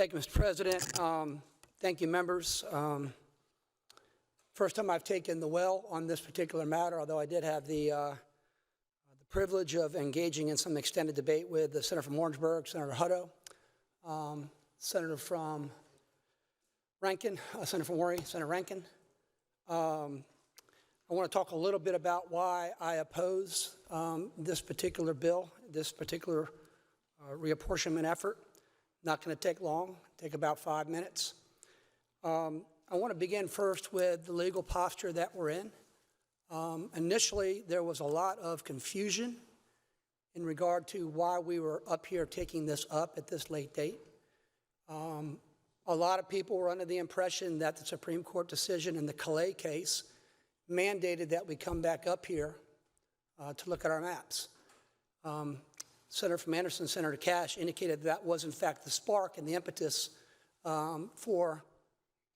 Thank you, Mr. President. Thank you, members. First time I've taken the well on this particular matter, although I did have the privilege of engaging in some extended debate with the Senator from Orangeburg, Senator Hutto, Senator from Rankin, Senator from Warren, Senator Rankin. I want to talk a little bit about why I oppose this particular bill, this particular reapportionment effort. Not going to take long, take about 5 minutes. I want to begin first with the legal posture that we're in. Initially, there was a lot of confusion in regard to why we were up here taking this up at this late date. A lot of people were under the impression that the Supreme Court decision in the Calais case mandated that we come back up here to look at our maps. Senator from Anderson, Senator Cash indicated that was in fact the spark and the impetus for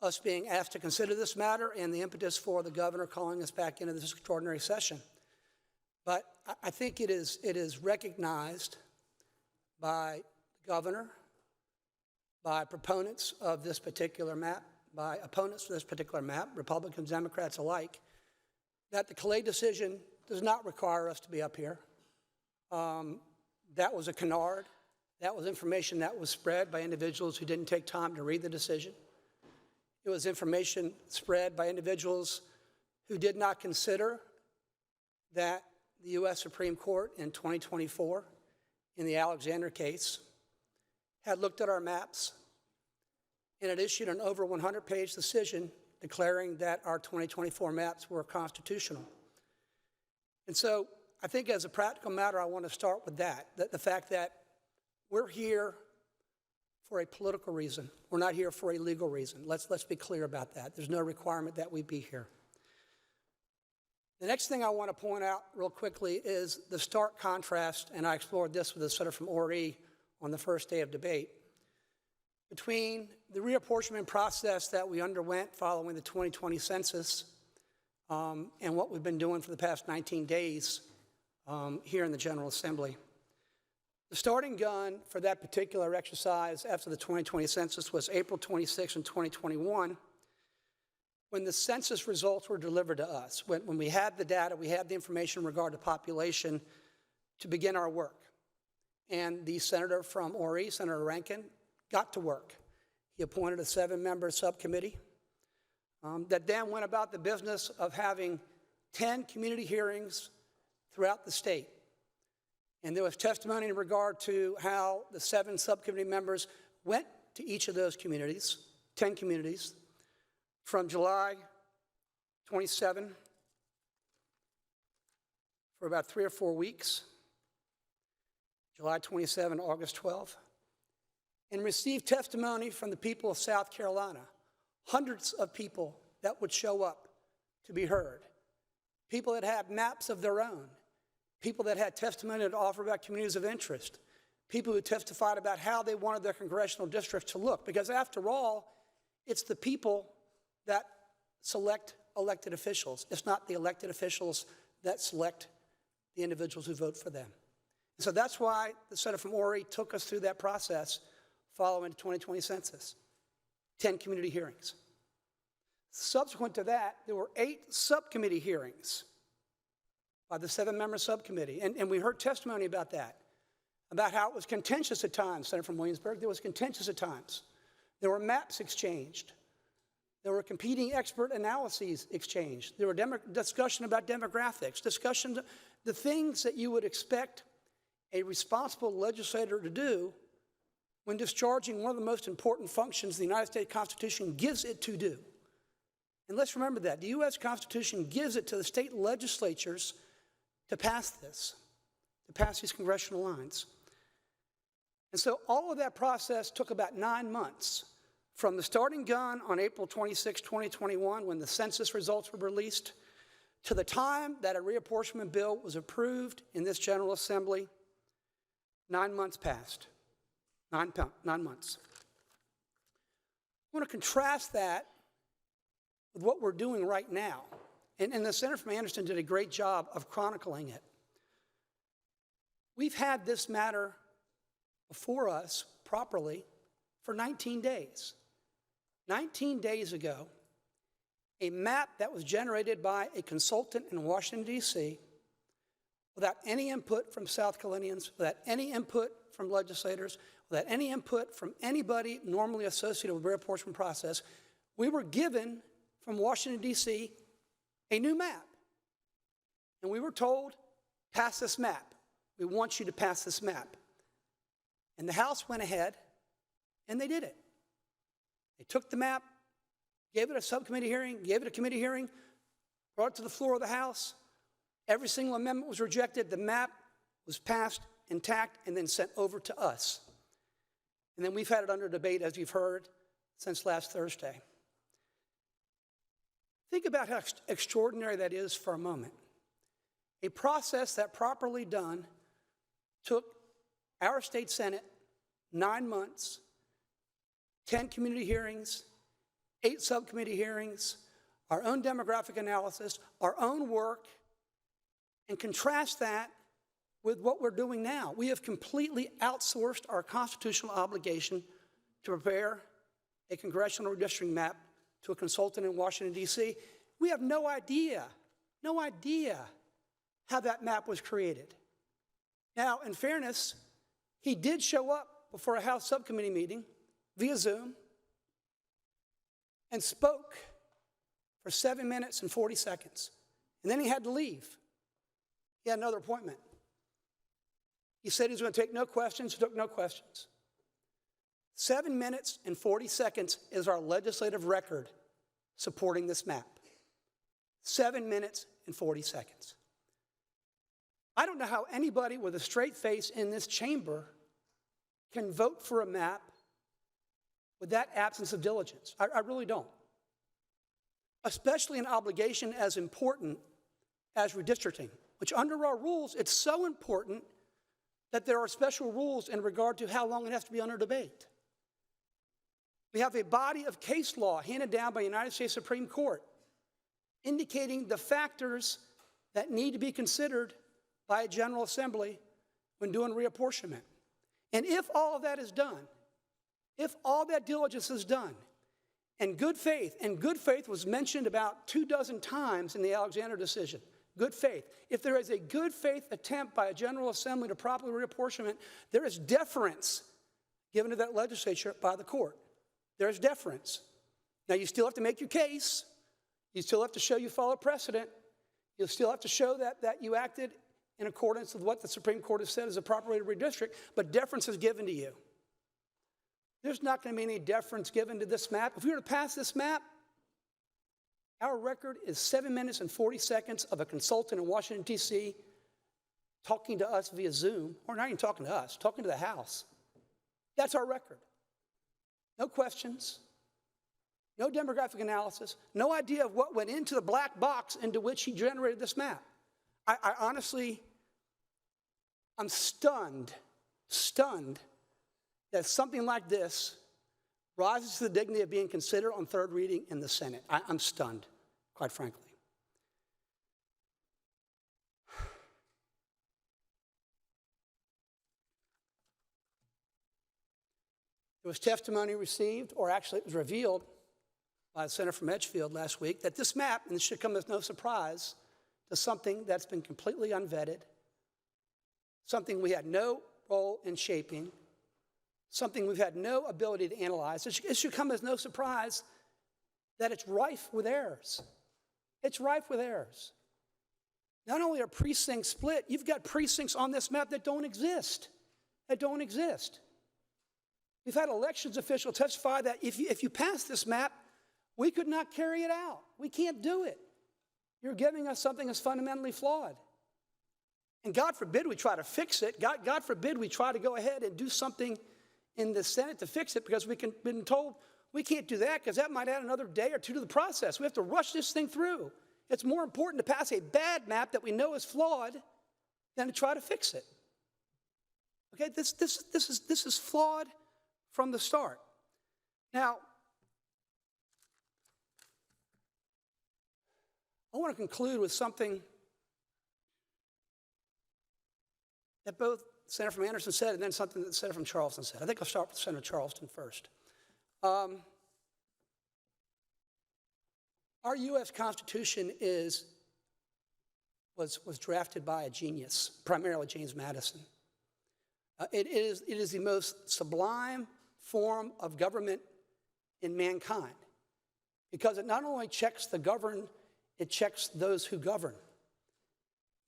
us being asked to consider this matter and the impetus for the governor calling us back into this extraordinary session. But I think it is recognized by the governor, by proponents of this particular map, by opponents for this particular map, Republicans, Democrats alike, that the Calais decision does not require us to be up here. That was a canard. That was information that was spread by individuals who didn't take time to read the decision. It was information spread by individuals who did not consider that the U.S. Supreme Court in 2024, in the Alexander case, had looked at our maps and had issued an over 100-page decision declaring that our 2024 maps were constitutional. And so I think as a practical matter, I want to start with that the fact that we're here for a political reason. We're not here for a legal reason. Let's be clear about that. There's no requirement that we be here. The next thing I want to point out real quickly is the stark contrast, and I explored this with the Senator from Ori on the first day of debate, between the reapportionment process that we underwent following the 2020 census and what we've been doing for the past 19 days here in the General Assembly. The starting gun for that particular exercise after the 2020 census was April 26 in 2021, when the census results were delivered to us, when we had the data, we had the information in regard to population to begin our work. And the senator from Ori, Senator Rankin, got to work. He appointed a 7-member subcommittee that then went about the business of having 10 community hearings throughout the state. And there was testimony in regard to how the 7 subcommittee members went to each of those communities, 10 communities, from July 27 for about 3 or 4 weeks, July 27, August 12, and received testimony from the people of South Carolina, hundreds of people that would show up to be heard, people that had maps of their own, people that had testimony to offer about communities of interest, people who testified about how they wanted their congressional districts to look. Because after all, it's the people that select elected officials. It's not the elected officials that select the individuals who vote for them. And so that's why the senator from Ori took us through that process following the 2020 census, 10 community hearings. Subsequent to that, there were 8 subcommittee hearings by the 7-member subcommittee. And we heard testimony about that, about how it was contentious at times. Senator from Williamsburg, there was contentious at times. There were maps exchanged. There were competing expert analyses exchanged. There were discussion about demographics, discussion, the things that you would expect a responsible legislator to do when discharging one of the most important functions the United States Constitution gives it to do. And let's remember that. The U.S. Constitution gives it to the state legislatures to pass this, to pass these congressional lines. And so all of that process took about 9 months, from the starting gun on April 26, 2021, when the census results were released, to the time that a reapportionment bill was approved in this General Assembly. 9 months passed. 9 months. I want to contrast that with what we're doing right now. And the senator from Anderson did a great job of chronicling it. We've had this matter before us properly for 19 days. 19 days ago, a map that was generated by a consultant in Washington, D.C., without any input from South Carolinians, without any input from legislators, without any input from anybody normally associated with the reapportionment process, we were given from Washington, D.C., a new map. And we were told, pass this map. We want you to pass this map. And the House went ahead, and they did it. They took the map, gave it a subcommittee hearing, gave it a committee hearing, brought it to the floor of the House. Every single amendment was rejected. The map was passed intact and then sent over to us. And then we've had it under debate, as you've heard, since last Thursday. Think about how extraordinary that is for a moment. A process that properly done took our state Senate 9 months, 10 community hearings, 8 subcommittee hearings, our own demographic analysis, our own work, and contrast that with what we're doing now. We have completely outsourced our constitutional obligation to prepare a congressional redistricting map to a consultant in Washington, D.C. We have no idea how that map was created. Now, in fairness, he did show up before a House subcommittee meeting via Zoom and spoke for 7 minutes and 40 seconds. And then he had to leave. He had another appointment. He said he was going to take no questions. He took no questions. 7 minutes and 40 seconds is our legislative record supporting this map. 7 minutes and 40 seconds. I don't know how anybody with a straight face in this chamber can vote for a map with that absence of diligence. I really don't. Especially an obligation as important as redistricting, which under our rules, it's so important that there are special rules in regard to how long it has to be under debate. We have a body of case law handed down by the United States Supreme Court indicating the factors that need to be considered by a General Assembly when doing reapportionment. And if all of that is done, if all that diligence is done, and good faith was mentioned about 24 times in the Alexander decision, good faith. If there is a good faith attempt by a General Assembly to properly reapportionment, there is deference given to that legislature by the court. There is deference. Now, you still have to make your case. You still have to show you follow precedent. You'll still have to show that you acted in accordance with what the Supreme Court has said is a proper way to redistrict, but deference is given to you. There's not going to be any deference given to this map. If we were to pass this map, our record is 7 minutes and 40 seconds of a consultant in Washington, D.C. talking to us via Zoom, or not even talking to us, talking to the House. That's our record. No questions, no demographic analysis, no idea of what went into the black box into which he generated this map. I honestly, I'm stunned that something like this rises to the dignity of being considered on third reading in the Senate. I'm stunned, quite frankly. There was testimony received, or actually it was revealed by the senator from Edgefield last week, that this map, and this should come as no surprise, to something that's been completely unvetted, something we had no role in shaping, something we've had no ability to analyze. It should come as no surprise that it's rife with errors. It's rife with errors. Not only are precincts split, you've got precincts on this map that don't exist. We've had elections officials testify that if you pass this map, we could not carry it out. We can't do it. You're giving us something that's fundamentally flawed. And God forbid we try to fix it. God forbid we try to go ahead and do something in the Senate to fix it, because we've been told we can't do that because that might add another day or two to the process. We have to rush this thing through. It's more important to pass a bad map that we know is flawed than to try to fix it. Okay, this is flawed from the start. Now, I want to conclude with something that both Senator from Anderson said and then something that the Senator from Charleston said. I think I'll start with Senator Charleston first. Our U.S. Constitution was drafted by a genius, primarily James Madison. It is the most sublime form of government in mankind because it not only checks the governed, it checks those who govern.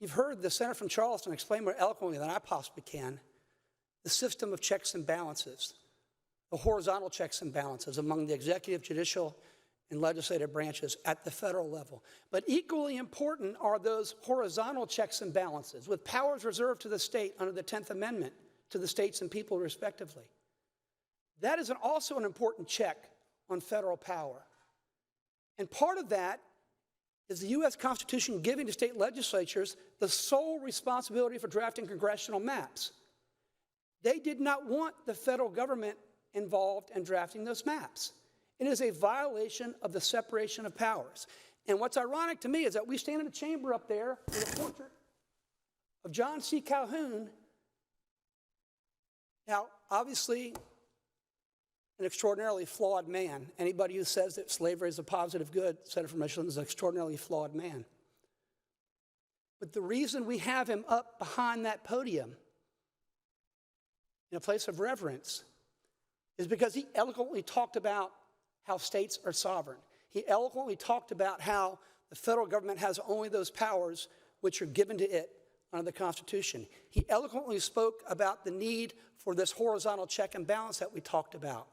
You've heard the senator from Charleston explain more eloquently than I possibly can the system of checks and balances, the horizontal checks and balances among the executive, judicial, and legislative branches at the federal level. But equally important are those horizontal checks and balances with powers reserved to the state under the 10th Amendment to the states and people respectively. That is also an important check on federal power. And part of that is the U.S. Constitution giving to state legislatures the sole responsibility for drafting congressional maps. They did not want the federal government involved in drafting those maps. It is a violation of the separation of powers. And what's ironic to me is that we stand in a chamber up there with a portrait of John C. Calhoun. Now, obviously, an extraordinarily flawed man. Anybody who says that slavery is a positive good, Senator from Michigan, is an extraordinarily flawed man. But the reason we have him up behind that podium in a place of reverence is because he eloquently talked about how states are sovereign. He eloquently talked about how the federal government has only those powers which are given to it under the Constitution. He eloquently spoke about the need for this horizontal check and balance that we talked about.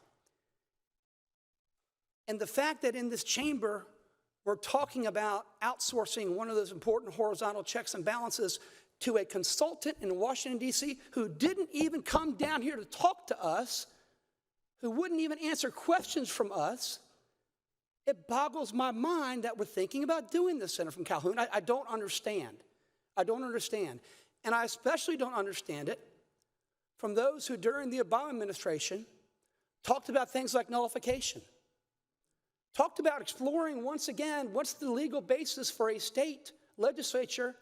And the fact that in this chamber we're talking about outsourcing one of those important horizontal checks and balances to a consultant in Washington, D.C., who didn't even come down here to talk to us, who wouldn't even answer questions from us, it boggles my mind that we're thinking about doing this, Senator from Calhoun. I don't understand. I don't understand. And I especially don't understand it from those who, during the Obama administration, talked about things like nullification, talked about exploring once again what's the legal basis for a state legislature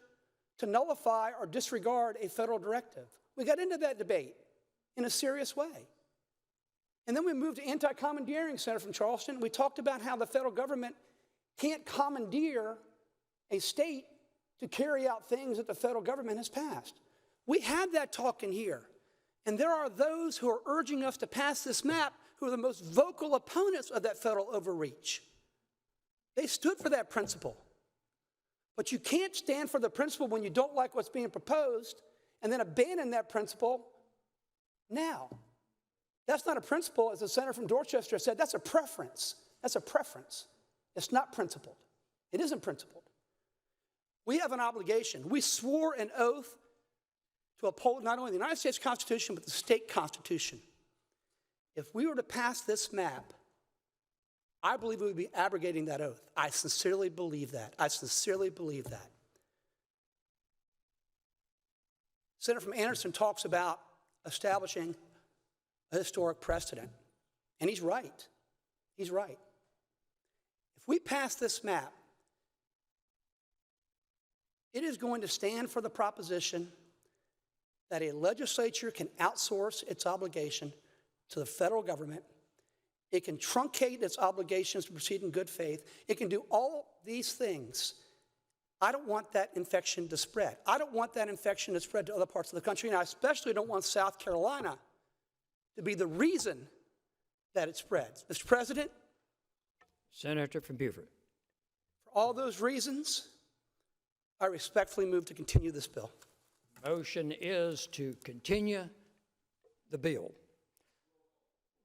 to nullify or disregard a federal directive. We got into that debate in a serious way. And then we moved to anti-commandeering, Senator from Charleston. We talked about how the federal government can't commandeer a state to carry out things that the federal government has passed. We had that talk in here. And there are those who are urging us to pass this map who are the most vocal opponents of that federal overreach. They stood for that principle. But you can't stand for the principle when you don't like what's being proposed and then abandon that principle now. That's not a principle, as the senator from Dorchester said, that's a preference. That's a preference. It's not principled. It isn't principled. We have an obligation. We swore an oath to uphold not only the United States Constitution, but the state constitution. If we were to pass this map, I believe we would be abrogating that oath. I sincerely believe that. I sincerely believe that. Senator from Anderson talks about establishing a historic precedent, and he's right. He's right. If we pass this map, it is going to stand for the proposition that a legislature can outsource its obligation to the federal government. It can truncate its obligations to proceed in good faith. It can do all these things. I don't want that infection to spread. I don't want that infection to spread to other parts of the country, and I especially don't want South Carolina to be the reason that it spreads. Mr. President? Senator from Beaufort. For all those reasons, I respectfully move to continue this bill. Motion is to continue the bill.